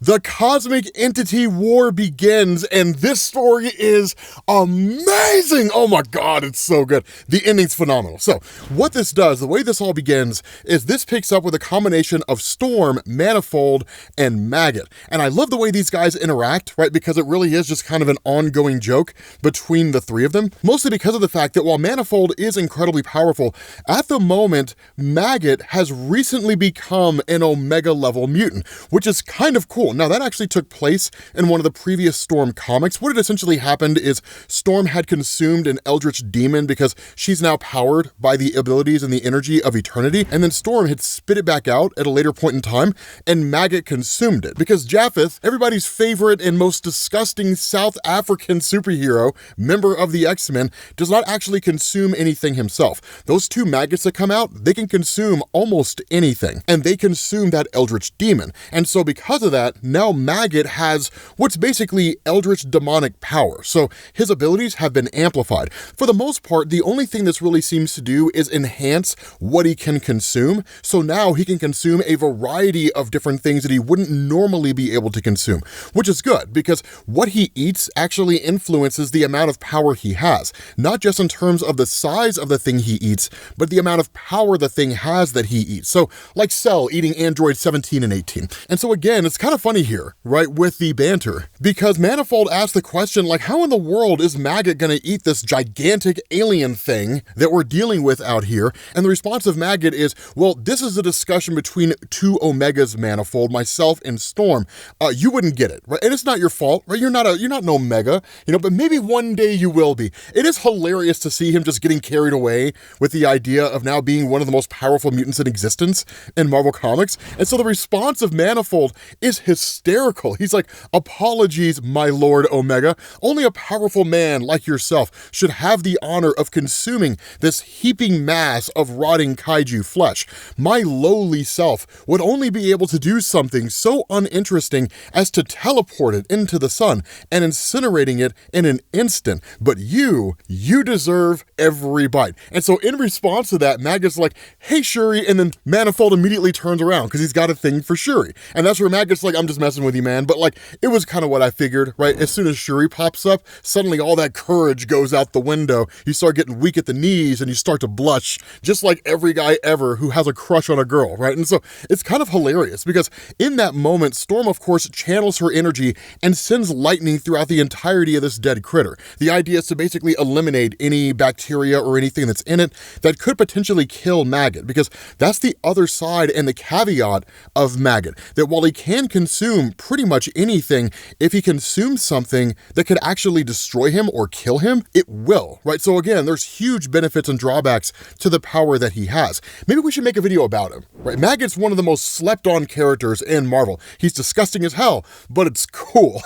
the cosmic entity war begins, and this story is amazing. Oh my God, it's so good. The ending's phenomenal. So what this does, the way this all begins, is this picks up with a combination of Storm, Manifold, and Maggot. And I love the way these guys interact, right? Because it really is just kind of an ongoing joke between the three of them, mostly because of the fact that while Manifold is incredibly powerful, at the moment, Maggot has recently become an Omega level mutant, which is kind of cool. Now that actually took place in one of the previous Storm comics. What had essentially happened is Storm had consumed an Eldritch demon because she's now powered by the abilities and the energy of eternity, and then Storm had spit it back out at a later point in time, and Maggot consumed it because Japheth, everybody's favorite and most disgusting South African superhero, member of the X-Men, does not actually consume anything himself. Those two maggots that come out, they can consume almost anything, and they consume that Eldritch demon. And so because of that, now Maggot has what's basically Eldritch demonic power. So his abilities have been amplified. For the most part, the only thing this really seems to do is enhance what he can consume. So now he can consume a variety of different things that he wouldn't normally be able to consume, which is good because what he eats actually influences the amount of power he has, not just in terms of the size of the thing he eats, but the amount of power the thing has that he eats. So like Cell eating Android 17 and 18. And so again, it's kind of funny here, right, with the banter, because Manifold asked the question, like, how in the world is Maggot gonna eat this gigantic alien thing that we're dealing with out here? And the response of Maggot is, well, this is a discussion between two Omegas, Manifold, myself and Storm. You wouldn't get it, right? And it's not your fault, right? You're not an Omega, but maybe one day you will be. It is hilarious to see him just getting carried away with the idea of now being one of the most powerful mutants in existence in Marvel Comics. And so the response of Manifold is hysterical. He's like, apologies, my Lord Omega. Only a powerful man like yourself should have the honor of consuming this heaping mass of rotting kaiju flesh. My lowly self would only be able to do something so uninteresting as to teleport it into the sun and incinerating it in an instant. But you deserve every bite. And so in response to that, Maggot's like, hey, Shuri, and then Manifold immediately turns around because he's got a thing for Shuri. And that's where Maggot's like, I'm just messing with you, man. But like, it was kind of what I figured, right? As soon as Shuri pops up, suddenly all that courage goes out the window. You start getting weak at the knees and you start to blush, just like every guy ever who has a crush on a girl, right? And so it's kind of hilarious because in that moment, Storm, of course, channels her energy and sends lightning throughout the entirety of this dead critter. The idea is to basically eliminate any bacteria or anything that's in it that could potentially kill Maggot, because that's the other side and the caveat of Maggot, that while he can consume pretty much anything, if he consumes something that could actually destroy him or kill him, it will, right? So again, there's huge benefits and drawbacks to the power that he has. Maybe we should make a video about him, right? Maggot's one of the most slept on characters in Marvel. He's disgusting as hell, but it's cool.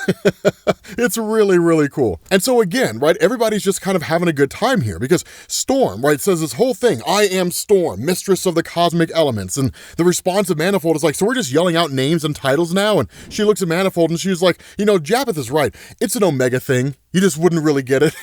It's really, really cool. And so again, right, everybody's just kind of having a good time here because Storm, right, says this whole thing, I am Storm, mistress of the cosmic elements. And the response of Manifold is like, so we're just yelling out names and titles now? And she looks at Manifold and she's like, Japheth is right. It's an Omega thing. You just wouldn't really get it.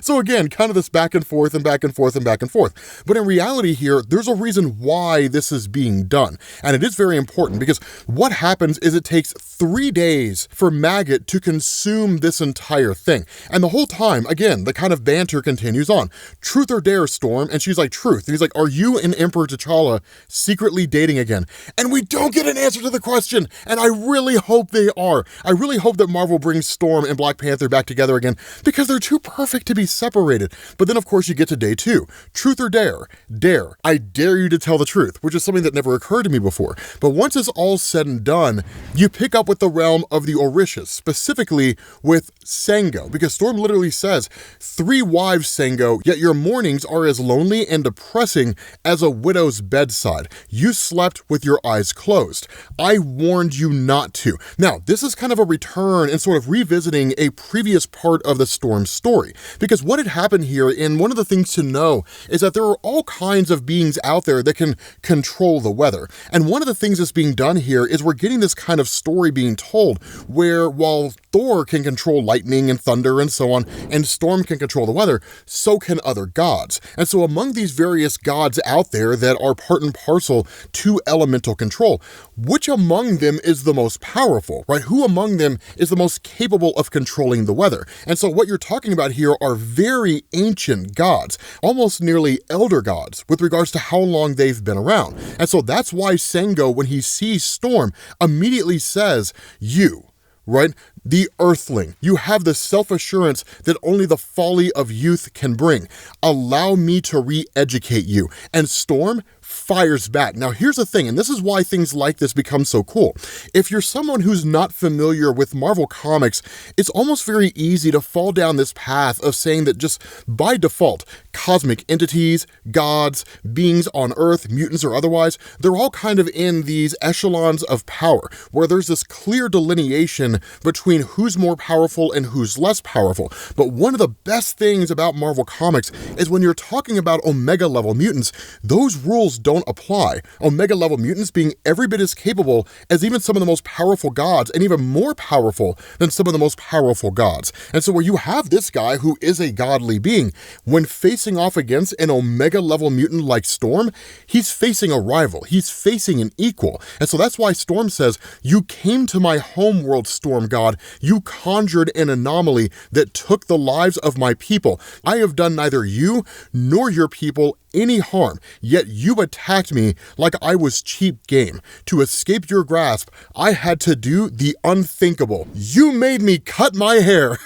So again, kind of this back and forth and back and forth and back and forth. But in reality here, there's a reason why this is being done. And it is very important because what happens is it takes 3 days for Maggot to consume this entire thing. And the whole time, again, the kind of banter continues on. Truth or dare, Storm? And she's like, truth. And he's like, are you and Emperor T'Challa secretly dating again? And we don't get an answer to the question. And I really hope they are. I really hope that Marvel brings Storm and Black Panther back together again because they're too perfect to be separated. But then of course you get to day 2. Truth or dare? Dare. I dare you to tell the truth, which is something that never occurred to me before. But once it's all said and done, you pick up with the realm of the Orishas, specifically with Sango, because Storm literally says, 3 wives, Sango, yet your mornings are as lonely and depressing as a widow's bedside. You slept with your eyes closed. I warned you not to. Now, this is kind of a return and sort of revisiting a previous part of the Storm story, because what had happened here, and one of the things to know, is that there are all kinds of beings out there that can control the weather. And one of the things that's being done here is we're getting this kind of story being told where while Thor can control lightning and thunder and so on, and Storm can control the weather, so can other gods. And so among these various gods out there that are part and parcel to elemental control, which among them is the most powerful, right? Who among them is the most capable of controlling the weather? And so what you're talking about here are very ancient gods, almost nearly elder gods, with regards to how long they've been around. And so that's why Sango, when he sees Storm, immediately says, "You." Right? The earthling. You have the self-assurance that only the folly of youth can bring. Allow me to re-educate you. And Storm fires back. Now here's the thing, and this is why things like this become so cool. If you're someone who's not familiar with Marvel Comics, it's almost very easy to fall down this path of saying that just by default, cosmic entities, gods, beings on Earth, mutants or otherwise, they're all kind of in these echelons of power, where there's this clear delineation between who's more powerful and who's less powerful. But one of the best things about Marvel Comics is when you're talking about Omega level mutants, those rules don't apply. Omega level mutants being every bit as capable as even some of the most powerful gods, and even more powerful than some of the most powerful gods. And so where you have this guy who is a godly being, when facing off against an Omega level mutant like Storm, he's facing a rival, he's facing an equal. And so that's why Storm says, "You came to my homeworld, Storm God. You conjured an anomaly that took the lives of my people. I have done neither you nor your people any harm, yet you attacked me like I was cheap game. To escape your grasp, I had to do the unthinkable. You made me cut my hair."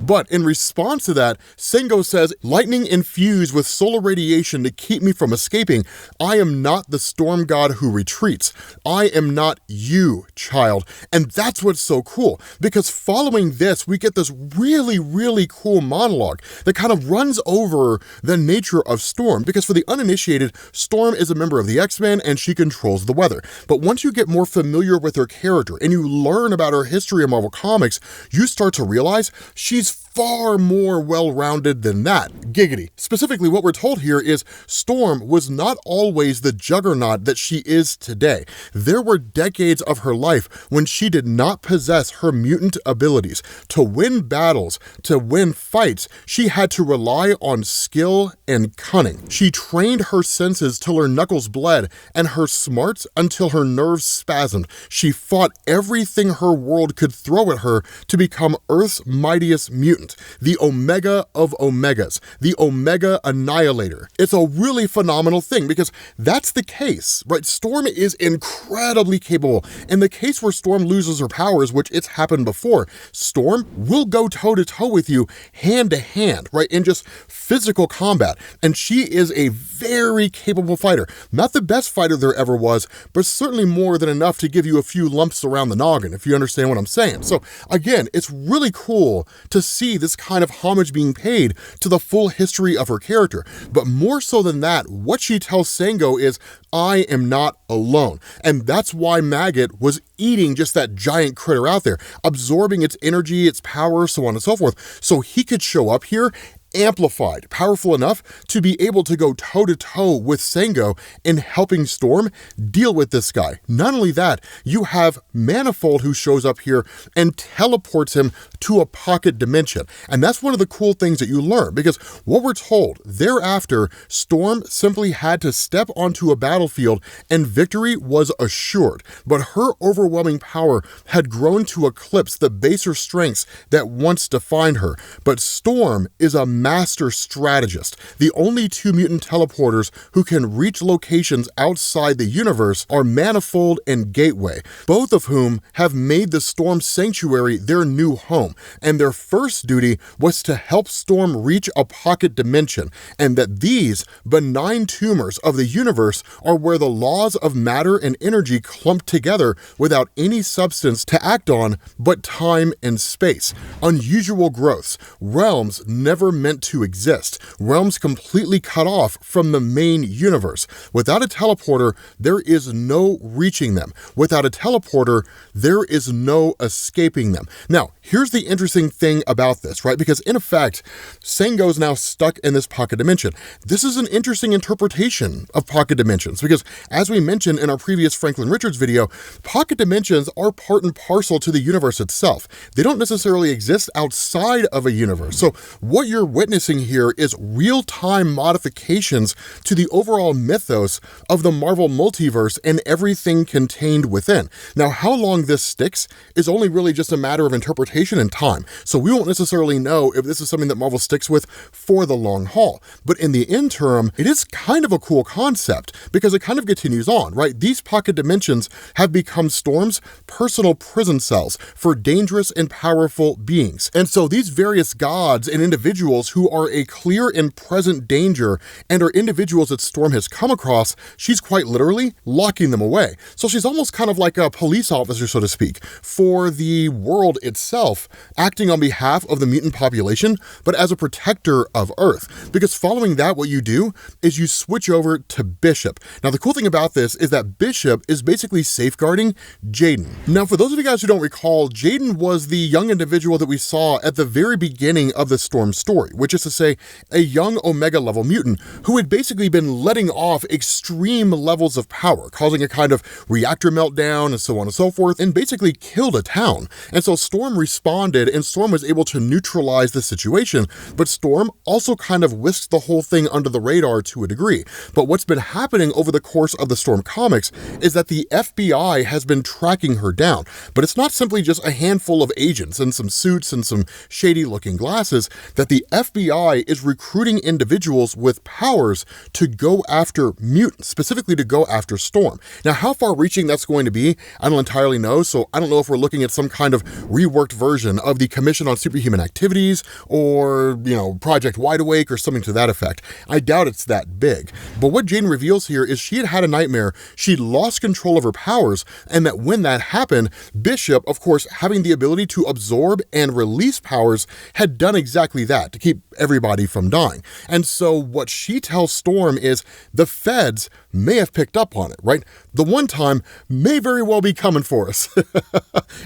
But in response to that, Sango says, "Lightning infused with solar radiation to keep me from escaping. I am not the storm god who retreats. I am not you, child." And that's what's so cool, because following this, we get this really, really cool monologue that kind of runs over the nature of Storm. Because for the uninitiated, Storm is a member of the X-Men and she controls the weather. But once you get more familiar with her character and you learn about her history in Marvel Comics, you start to realize she's far more well-rounded than that. Giggity. Specifically, what we're told here is Storm was not always the juggernaut that she is today. There were decades of her life when she did not possess her mutant abilities. To win battles, to win fights, she had to rely on skill and cunning. She trained her senses till her knuckles bled and her smarts until her nerves spasmed. She fought everything her world could throw at her to become Earth's mightiest mutant, the Omega of Omegas, the Omega Annihilator. It's a really phenomenal thing because that's the case, right? Storm is incredibly capable. In the case where Storm loses her powers, which it's happened before, Storm will go toe-to-toe with you hand to hand, right? In just physical combat. And she is a very capable fighter. Not the best fighter there ever was, but certainly more than enough to give you a few lumps around the noggin, if you understand what I'm saying. So again, it's really cool to see this kind of homage being paid to the full history of her character. But more so than that, what she tells Sango is, "I am not alone." And that's why Maggot was eating just that giant critter out there, absorbing its energy, its power, so on and so forth, so he could show up here amplified, powerful enough to be able to go toe-to-toe with Sango in helping Storm deal with this guy. Not only that, you have Manifold who shows up here and teleports him to a pocket dimension. And that's one of the cool things that you learn, because what we're told, thereafter, Storm simply had to step onto a battlefield and victory was assured. But her overwhelming power had grown to eclipse the baser strengths that once defined her. But Storm is a master strategist. The only two mutant teleporters who can reach locations outside the universe are Manifold and Gateway, both of whom have made the Storm Sanctuary their new home, and their first duty was to help Storm reach a pocket dimension, and that these benign tumors of the universe are where the laws of matter and energy clump together without any substance to act on but time and space. Unusual growths, realms never meant meant to exist, realms completely cut off from the main universe. Without a teleporter, there is no reaching them. Without a teleporter, there is no escaping them. Now, here's the interesting thing about this, right? Because in effect, Sango is now stuck in this pocket dimension. This is an interesting interpretation of pocket dimensions because, as we mentioned in our previous Franklin Richards video, pocket dimensions are part and parcel to the universe itself. They don't necessarily exist outside of a universe. So what you're witnessing here is real-time modifications to the overall mythos of the Marvel multiverse and everything contained within. Now, how long this sticks is only really just a matter of interpretation and time. So we won't necessarily know if this is something that Marvel sticks with for the long haul. But in the interim, it is kind of a cool concept because it kind of continues on, right? These pocket dimensions have become Storm's personal prison cells for dangerous and powerful beings. And so these various gods and individuals who are a clear and present danger and are individuals that Storm has come across, she's quite literally locking them away. So she's almost kind of like a police officer, so to speak, for the world itself, acting on behalf of the mutant population, but as a protector of Earth. Because following that, what you do is you switch over to Bishop. Now, the cool thing about this is that Bishop is basically safeguarding Jaden. Now, for those of you guys who don't recall, Jaden was the young individual that we saw at the very beginning of the Storm story, which is to say, a young Omega level mutant who had basically been letting off extreme levels of power, causing a kind of reactor meltdown and so on and so forth, and basically killed a town. And so Storm responded, and Storm was able to neutralize the situation, but Storm also kind of whisked the whole thing under the radar to a degree. But what's been happening over the course of the Storm comics is that the FBI has been tracking her down. But it's not simply just a handful of agents and some suits and some shady looking glasses, that the FBI is recruiting individuals with powers to go after mutants, specifically to go after Storm. Now, how far reaching that's going to be, I don't entirely know, so I don't know if we're looking at some kind of reworked version of the Commission on Superhuman Activities or, Project Wide Awake or something to that effect. I doubt it's that big. But what Jane reveals here is she had a nightmare, she'd lost control of her powers, and that when that happened, Bishop, of course, having the ability to absorb and release powers, had done exactly that to keep everybody from dying. And so what she tells Storm is the feds may have picked up on it, right? The one time may very well be coming for us.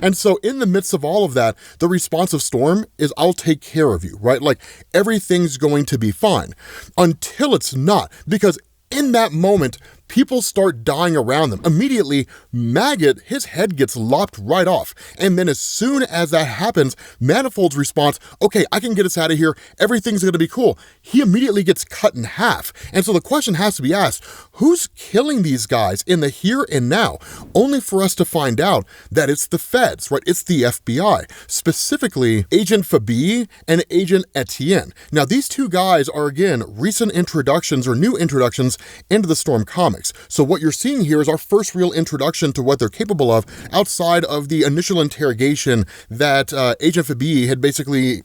And so in the midst of all of that, the response of Storm is, I'll take care of you, right? Like, everything's going to be fine until it's not, because in that moment, people start dying around them. Immediately, Maggot, his head gets lopped right off. And then as soon as that happens, Manifold's response, okay, I can get us out of here, everything's gonna be cool, he immediately gets cut in half. And so the question has to be asked, who's killing these guys in the here and now? Only for us to find out that it's the feds, right? It's the FBI, specifically Agent Fabi and Agent Etienne. Now, these two guys are, again, recent introductions or new introductions into the Storm comics. So what you're seeing here is our first real introduction to what they're capable of outside of the initial interrogation that Agent Fabi had basically,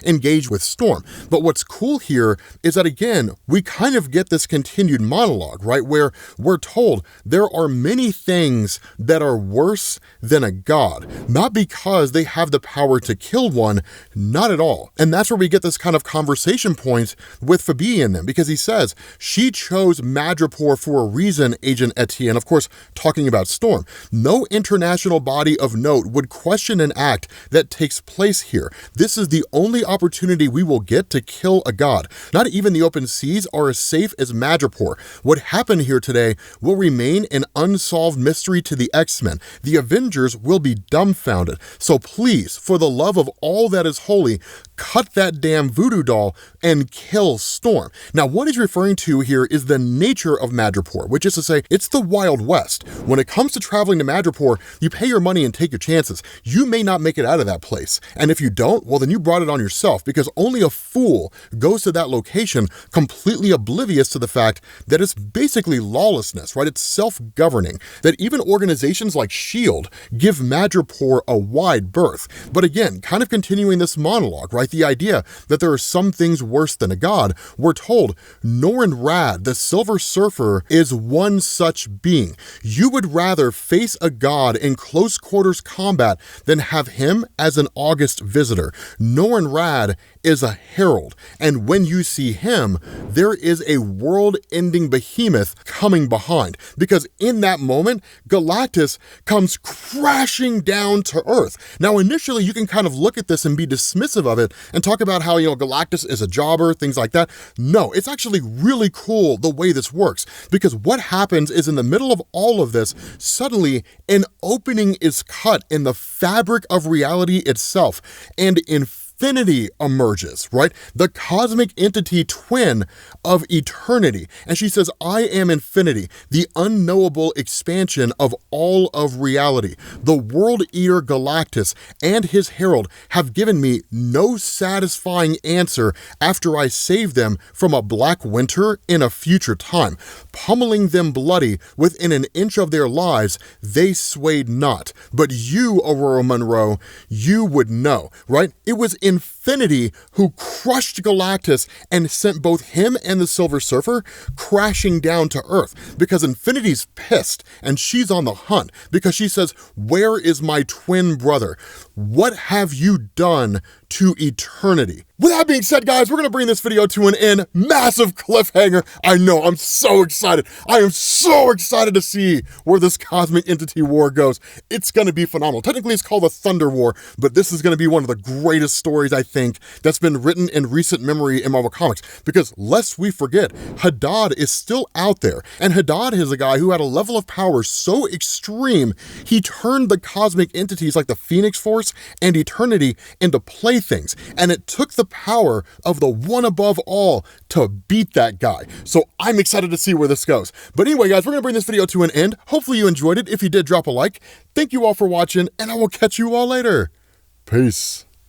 engaged with Storm. But what's cool here is that, again, we kind of get this continued monologue, right? Where we're told there are many things that are worse than a god, not because they have the power to kill one, not at all. And that's where we get this kind of conversation point with Fabi in them, because he says, she chose Madripoor for a reason, Agent Etienne, of course, talking about Storm. No international body of note would question an act that takes place here. This is the only opportunity we will get to kill a god. Not even the open seas are as safe as Madripoor. What happened here today will remain an unsolved mystery to the X-Men. The Avengers will be dumbfounded. So please, for the love of all that is holy, cut that damn voodoo doll and kill Storm. Now, what he's referring to here is the nature of Madripoor, which is to say, it's the Wild West. When it comes to traveling to Madripoor, you pay your money and take your chances. You may not make it out of that place. And if you don't, well, then you brought it on yourself, because only a fool goes to that location completely oblivious to the fact that it's basically lawlessness, right? It's self-government. governing, that even organizations like S.H.I.E.L.D. give Madripoor a wide berth. But again, kind of continuing this monologue, right? The idea that there are some things worse than a god. We're told Norrin Radd, the Silver Surfer, is one such being. You would rather face a god in close quarters combat than have him as an august visitor. Norrin Radd is a herald, and when you see him, there is a world-ending behemoth coming behind, because in that moment, Galactus comes crashing down to Earth. Now, initially, you can kind of look at this and be dismissive of it and talk about how, Galactus is a jobber, things like that. No, it's actually really cool the way this works, because what happens is in the middle of all of this, suddenly an opening is cut in the fabric of reality itself, and infinity emerges, right? The cosmic entity twin of eternity. And she says, I am infinity, the unknowable expansion of all of reality. The world eater Galactus and his herald have given me no satisfying answer after I saved them from a black winter in a future time. Pummeling them bloody within an inch of their lives, they swayed not. But you, Aurora Monroe, you would know, right? It was infinity who crushed Galactus and sent both him and the Silver Surfer crashing down to Earth, because infinity's pissed and she's on the hunt because she says, where is my twin brother? What have you done to eternity? With that being said, guys, we're gonna bring this video to an end. Massive cliffhanger. I know, I'm so excited. I am so excited to see where this cosmic entity war goes. It's gonna be phenomenal. Technically, it's called the Thunder War, but this is gonna be one of the greatest stories, I think, that's been written in recent memory in Marvel Comics, because lest we forget, Hadad is still out there, and Hadad is a guy who had a level of power so extreme, he turned the cosmic entities like the Phoenix Force and Eternity into playthings, and it took the power of the one above all to beat that guy. So I'm excited to see where this goes. But anyway, guys, we're gonna bring this video to an end. Hopefully you enjoyed it. If you did, drop a like. Thank you all for watching, and I will catch you all later. Peace.